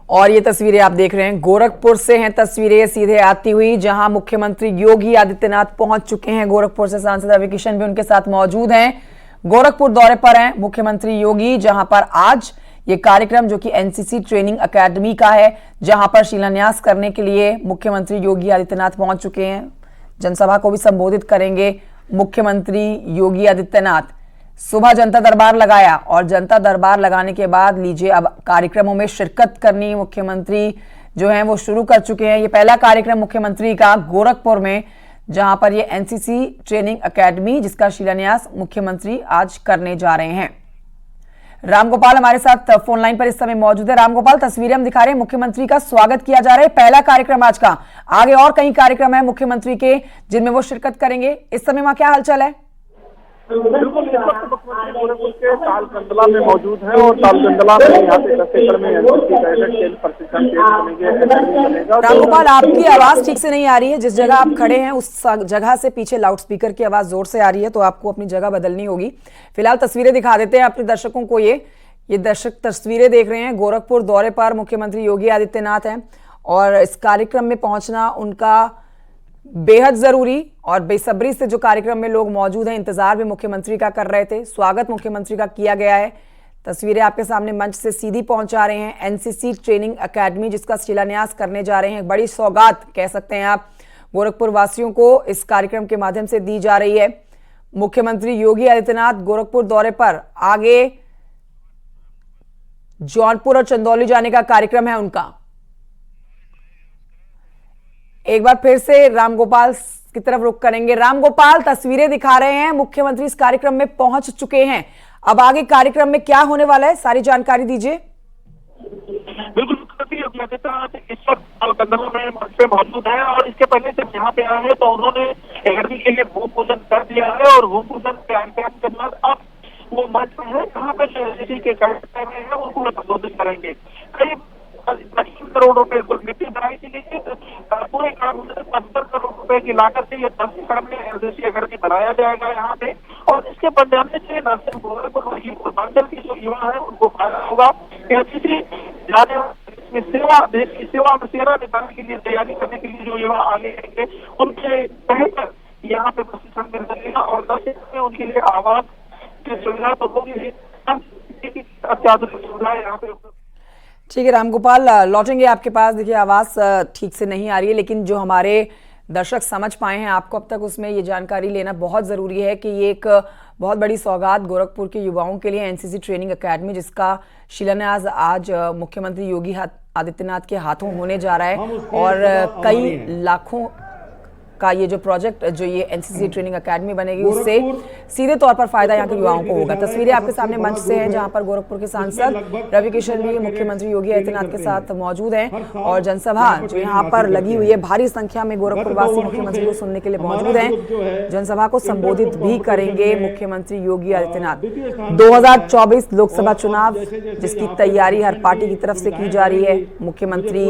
और ये तस्वीरें आप देख रहे हैं, गोरखपुर से हैं तस्वीरें सीधे आती हुई, जहां मुख्यमंत्री योगी आदित्यनाथ पहुंच चुके हैं। गोरखपुर से सांसद रवि किशन भी उनके साथ मौजूद हैं। गोरखपुर दौरे पर हैं मुख्यमंत्री योगी, जहां पर आज ये कार्यक्रम जो कि एनसीसी ट्रेनिंग एकेडमी का है, जहां पर शिलान्यास करने के लिए मुख्यमंत्री योगी आदित्यनाथ पहुंच चुके हैं। जनसभा को भी संबोधित करेंगे मुख्यमंत्री योगी आदित्यनाथ। सुबह जनता दरबार लगाया और जनता दरबार लगाने के बाद लीजिए अब कार्यक्रमों में शिरकत करनी मुख्यमंत्री जो हैं वो शुरू कर चुके हैं। ये पहला कार्यक्रम मुख्यमंत्री का गोरखपुर में, जहां पर ये एनसीसी ट्रेनिंग एकेडमी जिसका शिलान्यास मुख्यमंत्री आज करने जा रहे हैं। रामगोपाल हमारे साथ फोन लाइन पर इस समय मौजूद है। रामगोपाल, तस्वीरें हम दिखा रहे हैं, मुख्यमंत्री का स्वागत किया जा रहा है। पहला कार्यक्रम आज का, आगे और कई कार्यक्रम है मुख्यमंत्री के जिनमें वो शिरकत करेंगे। इस समय वहां क्या हालचाल है? बिल्कुल, इस वक्त मुख्यमंत्री गोरखपुर के तालकंदला में मौजूद हैं और तालकंदला में यहाँ पे 10 एकड़ में एनसीसी कैडेट खेल प्रशिक्षण केंद्र बनेगा। रामगोपाल, आपकी आवाज ठीक से नहीं आ रही है। जिस जगह आप खड़े हैं उस जगह से पीछे लाउडस्पीकर की आवाज जोर से आ रही है, तो आपको अपनी जगह बदलनी होगी। फिलहाल तस्वीरें दिखा देते हैं अपने दर्शकों को। ये दर्शक तस्वीरें देख रहे हैं, गोरखपुर दौरे पर मुख्यमंत्री योगी आदित्यनाथ हैं और इस कार्यक्रम में पहुंचना उनका बेहद जरूरी और बेसब्री से जो कार्यक्रम में लोग मौजूद हैं, इंतजार भी मुख्यमंत्री का कर रहे थे। स्वागत मुख्यमंत्री का किया गया है। तस्वीरें आपके सामने मंच से सीधी पहुंचा रहे हैं। एनसीसी ट्रेनिंग एकेडमी जिसका शिलान्यास करने जा रहे हैं, बड़ी सौगात कह सकते हैं आप गोरखपुर वासियों को इस कार्यक्रम के माध्यम से दी जा रही है। मुख्यमंत्री योगी आदित्यनाथ गोरखपुर दौरे पर, आगे जौनपुर और चंदौली जाने का कार्यक्रम है उनका। एक बार फिर से रामगोपाल की तरफ रुख करेंगे। रामगोपाल, तस्वीरें दिखा रहे हैं, मुख्यमंत्री इस कार्यक्रम में पहुंच चुके हैं। अब आगे कार्यक्रम में क्या होने वाला है, सारी जानकारी दीजिए। बिल्कुल, मुख्यमंत्री योगी आदित्यनाथ इस वक्त तालकंदला में मंच पे मौजूद है और इसके पहले जब यहाँ पे आए हैं तो उन्होंने एकेडमी के लिए भूमि पूजन कर दिया है और भूमि पूजन के बाद अब वो मंच में है, जहाँ पे जो एनसीसी के कैडेट हैं उनको संबोधित करेंगे। करीब 25 करोड़ रुपए कुल मिट्टी बनाई थी, लेकिन पूरे काम में 75 करोड़ रुपए की लागत से ये 10 एकड़ में एनसीसी एकेडमी बनाया जाएगा यहाँ पे। और इसके बनने से न सिर्फ गोरखपुर बल्कि पूर्वांचल के जो युवा है उनको फायदा होगा। एनसीसी जाने देश की सेवा में सेवा निभाने के लिए तैयारी करने के लिए जो युवा आगे आएंगे उनके बेहतर यहाँ पे प्रशिक्षण मिल सकेगा और 10 एकड़ में उनके लिए आवास की सुविधा तो होगी, अत्याधुनिक सुविधाएं यहाँ पे। ठीक है रामगोपाल, लौटेंगे आपके पास। देखिए, आवाज ठीक से नहीं आ रही है, लेकिन जो हमारे दर्शक समझ पाए हैं आपको अब तक, उसमें ये जानकारी लेना बहुत ज़रूरी है कि ये एक बहुत बड़ी सौगात गोरखपुर के युवाओं के लिए एनसीसी ट्रेनिंग एकेडमी जिसका शिलान्यास आज मुख्यमंत्री योगी आदित्यनाथ के हाथों होने जा रहा है और कई लाखों का ये जो प्रोजेक्ट, जो ये एनसीसी ट्रेनिंग एकेडमी बनेगी, उससे सीधे तौर पर फायदा यहाँ के युवाओं को होगा। तस्वीरें आपके सामने मंच से हैं, जहां पर गोरखपुर के सांसद रवि किशन भी मुख्यमंत्री योगी आदित्यनाथ के साथ मौजूद हैं और जनसभा जो यहाँ पर लगी हुई है, भारी संख्या में गोरखपुर वासी मुख्यमंत्री को सुनने के लिए मौजूद हैं। जनसभा को संबोधित भी करेंगे मुख्यमंत्री योगी आदित्यनाथ। 2024 लोकसभा चुनाव जिसकी तैयारी हर पार्टी की तरफ से की जा रही है, मुख्यमंत्री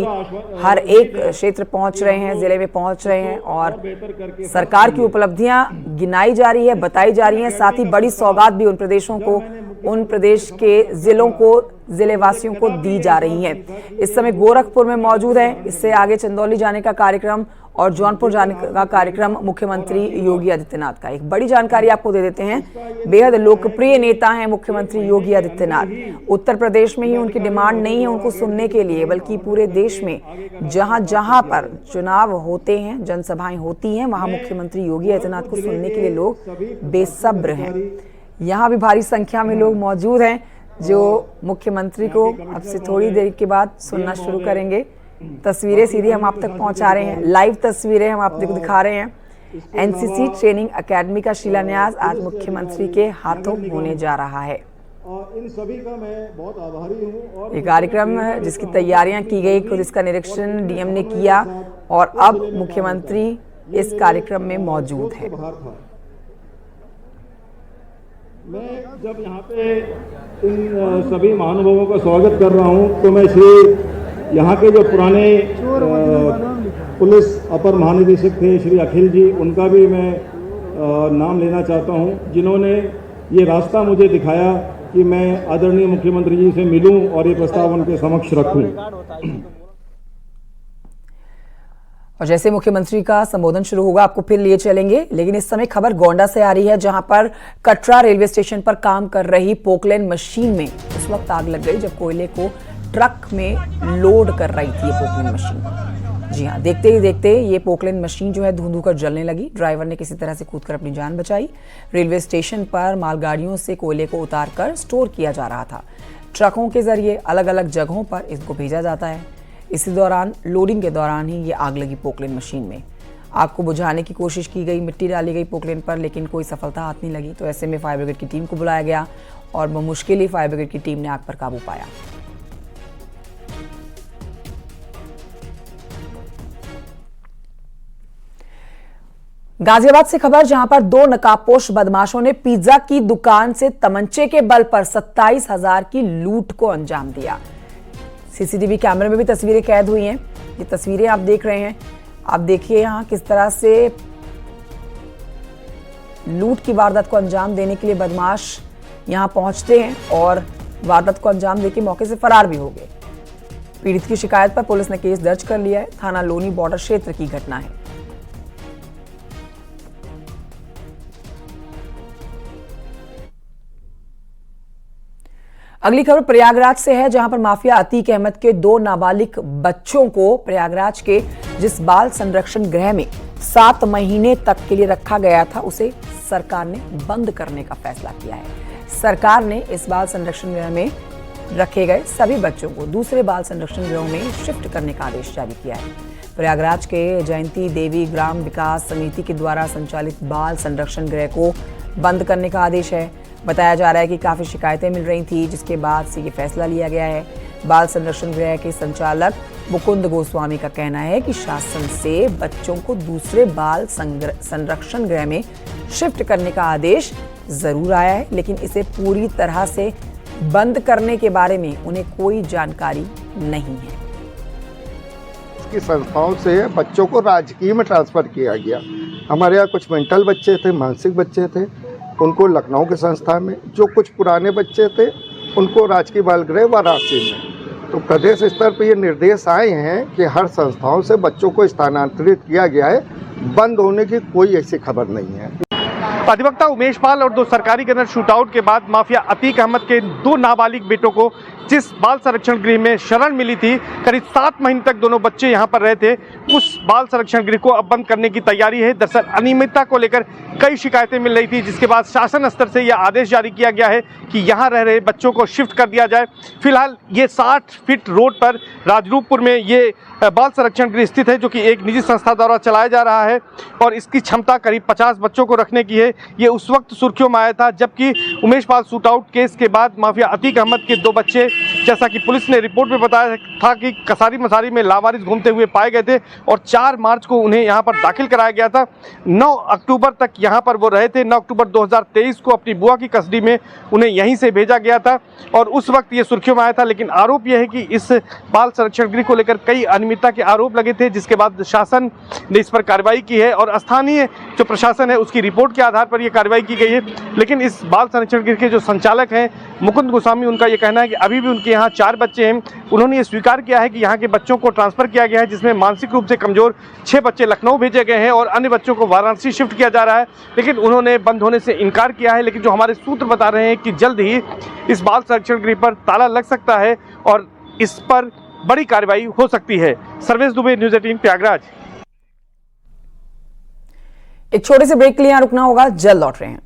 हर एक क्षेत्र पहुंच रहे हैं, जिले में पहुंच रहे हैं और सरकार की उपलब्धियां गिनाई जा रही है, बताई जा रही हैं। साथ ही बड़ी सौगात भी उन प्रदेशों को, उन प्रदेश के जिलों को, जिले वासियों को दी जा रही है। इस समय गोरखपुर में मौजूद है, इससे आगे चंदौली जाने का कार्यक्रम और जौनपुर जाने का कार्यक्रम मुख्यमंत्री योगी आदित्यनाथ का। एक बड़ी जानकारी आपको दे देते हैं, बेहद लोकप्रिय नेता हैं मुख्यमंत्री योगी आदित्यनाथ। उत्तर प्रदेश में ही उनकी डिमांड नहीं है उनको सुनने के लिए, बल्कि पूरे देश में जहां जहां पर चुनाव होते हैं, जनसभाएं होती हैं, वहां मुख्यमंत्री योगी आदित्यनाथ को सुनने के लिए लोग बेसब्र हैं। यहाँ भी भारी संख्या में लोग मौजूद हैं जो मुख्यमंत्री को अब से थोड़ी देर के बाद सुनना शुरू करेंगे। तस्वीरें सीधी हम आप तक पहुंचा रहे हैं, लाइव तस्वीरें हम आपको दिखा रहे हैं। एनसीसी ट्रेनिंग एकेडमी का शिलान्यास आज मुख्यमंत्री के हाथों होने जा रहा है। इन सभी का मैं बहुत आभारी हूं। और ये कार्यक्रम जिसकी तैयारियां की गई, खुद इसका निरीक्षण डीएम ने किया और अब मुख्यमंत्री इस कार्यक्रम में मौजूद है। मैं जब यहाँ पे इन सभी महानुभावों का स्वागत कर रहा हूँ तो मैं यहाँ के जो पुराने पुलिस अपर महानिदेशक थे श्री अखिल जी, उनका भी मैं नाम लेना चाहता हूँ, जिन्होंने ये रास्ता मुझे दिखाया कि मैं आदरणीय मुख्यमंत्री जी से मिलूं और ये प्रस्ताव उनके समक्ष रखूं। और जैसे मुख्यमंत्री का संबोधन शुरू होगा आपको फिर लिए चलेंगे, लेकिन इस समय खबर गोंडा से आ रही है, जहां पर कटरा रेलवे स्टेशन पर काम कर रही पोकलेन मशीन में उस वक्त आग लग गई जब कोयले को ट्रक में लोड कर रही थी ये पोकलेन मशीन। जी हां, देखते ही देखते ये पोकलेन मशीन जो है धुंध कर जलने लगी। ड्राइवर ने किसी तरह से कूदकर अपनी जान बचाई। रेलवे स्टेशन पर मालगाड़ियों से कोयले को उतार कर स्टोर किया जा रहा था। ट्रकों के जरिए अलग अलग जगहों पर इसको भेजा जाता है। इसी दौरान लोडिंग के दौरान ही ये आग लगी पोकलेन मशीन में। आग को बुझाने की कोशिश की गई, मिट्टी डाली गई पोकलेन पर, लेकिन कोई सफलता हाथ नहीं लगी। तो ऐसे में फायर ब्रिगेड की टीम को बुलाया गया और मुश्किल ही फायर ब्रिगेड की टीम ने आग पर काबू पाया। गाजियाबाद से खबर, जहां पर 2 नकाबपोश बदमाशों ने पिज्जा की दुकान से तमंचे के बल पर 27,000 की लूट को अंजाम दिया। सीसीटीवी कैमरे में भी तस्वीरें कैद हुई हैं। ये तस्वीरें आप देख रहे हैं। आप देखिए यहां किस तरह से लूट की वारदात को अंजाम देने के लिए बदमाश यहां पहुंचते हैं और वारदात को अंजाम देकर मौके से फरार भी हो गए। पीड़ित की शिकायत पर पुलिस ने केस दर्ज कर लिया है। थाना लोनी बॉर्डर क्षेत्र की घटना है। अगली खबर प्रयागराज से है, जहां पर माफिया अतीक अहमद के 2 नाबालिग बच्चों को प्रयागराज के जिस बाल संरक्षण गृह में 7 महीने तक के लिए रखा गया था, उसे सरकार ने बंद करने का फैसला किया है। सरकार ने इस बाल संरक्षण गृह में रखे गए सभी बच्चों को दूसरे बाल संरक्षण गृहों में शिफ्ट करने का आदेश जारी किया है। प्रयागराज के जयंती देवी ग्राम विकास समिति के द्वारा संचालित बाल संरक्षण गृह को बंद करने का आदेश है। बताया जा रहा है कि काफी शिकायतें मिल रही थी, जिसके बाद से ये फैसला लिया गया है। बाल संरक्षण गृह के संचालक मुकुंद गोस्वामी का कहना है कि शासन से बच्चों को दूसरे बाल संरक्षण गृह में शिफ्ट करने का आदेश जरूर आया है, लेकिन इसे पूरी तरह से बंद करने के बारे में उन्हें कोई जानकारी नहीं है। की संस्थाओं से बच्चों को राजकीय में ट्रांसफर किया गया। हमारे यहाँ कुछ मेंटल बच्चे थे, मानसिक बच्चे थे, उनको लखनऊ के संस्था में, जो कुछ पुराने बच्चे थे उनको राजकीय बाल गृह वाराणसी में। तो प्रदेश स्तर पर ये निर्देश आए हैं कि हर संस्थाओं से बच्चों को स्थानांतरित किया गया है। बंद होने की कोई ऐसी खबर नहीं है। अधिवक्ता उमेश पाल और 2 सरकारी गनर शूटआउट के बाद माफिया अतीक अहमद के 2 नाबालिग बेटों को जिस बाल संरक्षण गृह में शरण मिली थी, करीब 7 महीने तक दोनों बच्चे यहां पर रहे थे, उस बाल संरक्षण गृह को अब बंद करने की तैयारी है। दरअसल अनियमितता को लेकर कई शिकायतें मिल रही थी, जिसके बाद शासन स्तर से यह आदेश जारी किया गया है कि यहां रह रहे बच्चों को शिफ्ट कर दिया जाए। फिलहाल ये 60 फीट रोड पर राजरूपपुर में ये बाल संरक्षण गृह स्थित है, जो कि एक निजी संस्था द्वारा चलाया जा रहा है और इसकी क्षमता करीब 50 बच्चों को रखने की है। ये उस वक्त सुर्खियों में आया था जबकि उमेश पाल शूटआउट केस के बाद माफिया अतीक अहमद के 2 बच्चे, जैसा कि पुलिस ने रिपोर्ट में बताया था कि कसारी मसारी में लावारिस घूमते हुए पाए गए थे और 4 मार्च को उन्हें यहां पर दाखिल कराया गया था। 9 अक्टूबर तक यहां पर वो रहे थे। 9 अक्टूबर 2023 को अपनी बुआ की कस्टडी में उन्हें यहीं से भेजा गया था और उस वक्त ये सुर्खियों में आया था। लेकिन आरोप यह है कि इस बाल संरक्षण गृह को लेकर कई अनियमितता के आरोप लगे थे, जिसके बाद शासन ने इस पर कार्रवाई की है और स्थानीय जो प्रशासन है उसकी रिपोर्ट के आधार पर यह कार्रवाई की गई है। लेकिन इस बाल संरक्षण गृह के जो संचालक हैं मुकुंद गोस्वामी, उनका यह कहना है कि अभी भी उनके यहाँ 4 बच्चे हैं। उन्होंने ये स्वीकार किया है कि यहाँ के बच्चों को ट्रांसफर किया गया है, जिसमें मानसिक रूप से कमजोर 6 बच्चे लखनऊ भेजे गए हैं और अन्य बच्चों को वाराणसी शिफ्ट किया जा रहा है। लेकिन उन्होंने बंद होने से इनकार किया है। लेकिन जो हमारे सूत्र बता रहे हैं कि जल्द ही इस बाल संरक्षण गृह पर ताला लग सकता है और इस पर बड़ी कार्रवाई हो सकती है। सर्वेश दुबे, न्यूज़ 18 प्रयागराज। एक छोटे से ब्रेक के लिए यहां रुकना होगा, जल्द लौट रहे हैं।